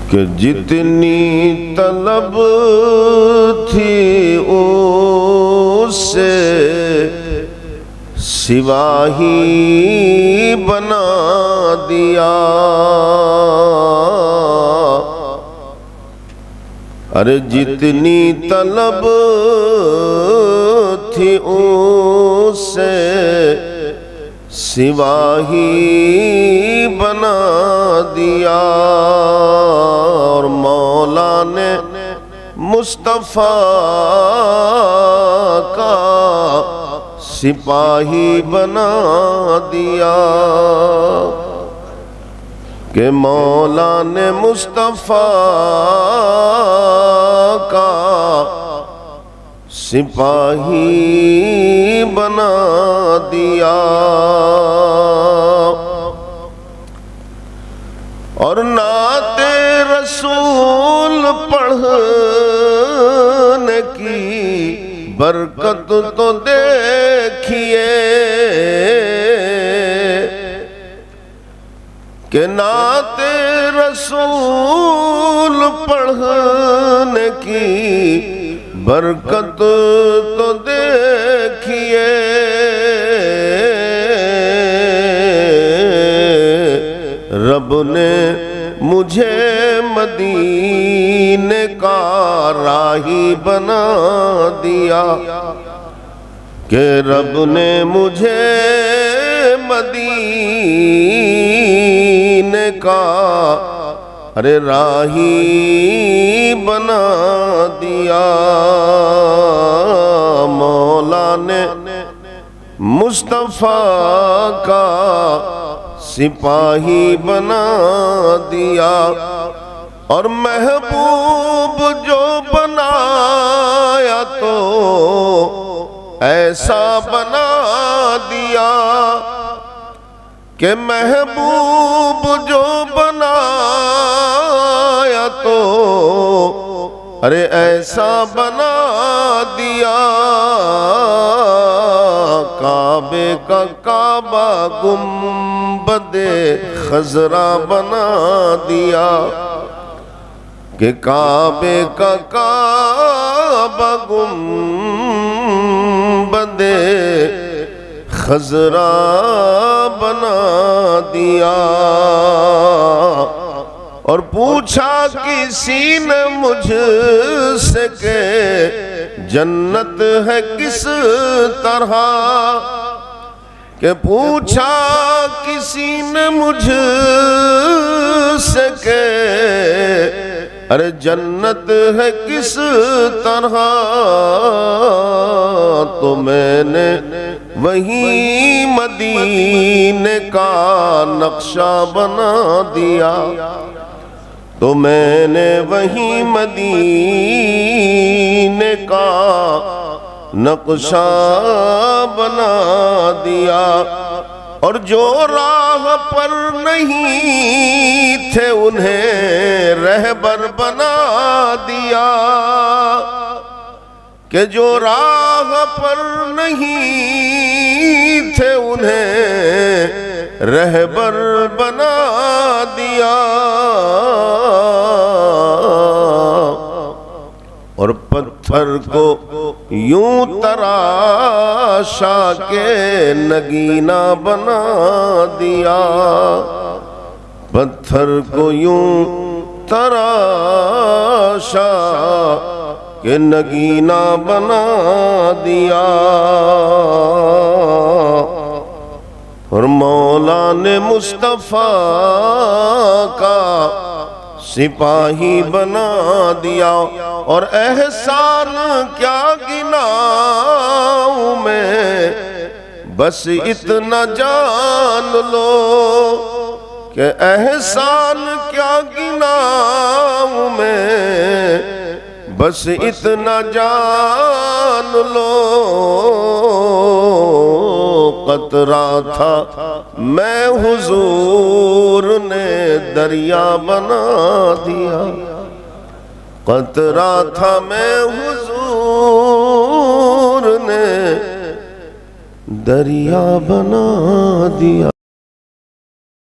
کہ جتنی طلب تھی اس سے سوا ہی بنا دیا. ارے جتنی طلب تھی اس سے سوا ہی بنا دیا. اور مولا نے مصطفیٰ کا سپاہی بنا دیا. کہ مولا نے مصطفیٰ کا سپاہی بنا دیا. اور نعت رسول پڑھنے کی برکت تو دیکھیے کہ نعت رسول پڑھنے کی برکت تو دیکھیے. رب نے مجھے مدینے کا راہی بنا دیا. کہ رب نے مجھے مدینے کا راہی بنا دیا. مولا نے مصطفیٰ کا سپاہی بنا دیا. اور محبوب جو بنایا تو ایسا بنا دیا. کہ محبوب جو بنایا تو ایسا بنا دیا. کعبے کا کعبہ گنبد خضرا بنا دیا. کہ کعبے کا کعبہ گنبد خضرا بنا دیا. اور پوچھا کسی نے مجھ سے کہ جنت ہے کس طرح. کہ پوچھا کسی نے مجھ سے کہ جنت ہے کس طرح. تو میں نے وہیں مدینے کا نقشہ بنا دیا. تو میں نے وہیں مدینے کا نقشہ بنا دیا. اور جو راہ پر نہیں تھے انہیں رہبر بنا دیا. کہ جو راہ پر نہیں تھے انہیں رہبر بنا دیا. اور پتھر کو یوں تراشا کے نگینہ بنا دیا. پتھر کو یوں تراشا کہ نگینہ بنا دیا. اور مولا نے مصطفیٰ کا سپاہی بنا دیا. اور احسان کیا گناؤں میں بس اتنا جان لو. کہ احسان کیا گناؤں میں بس اتنا جان لو. قطرہ تھا میں حضور نے دریا بنا دیا. قطرہ تھا میں حضور نے دریا بنا دیا.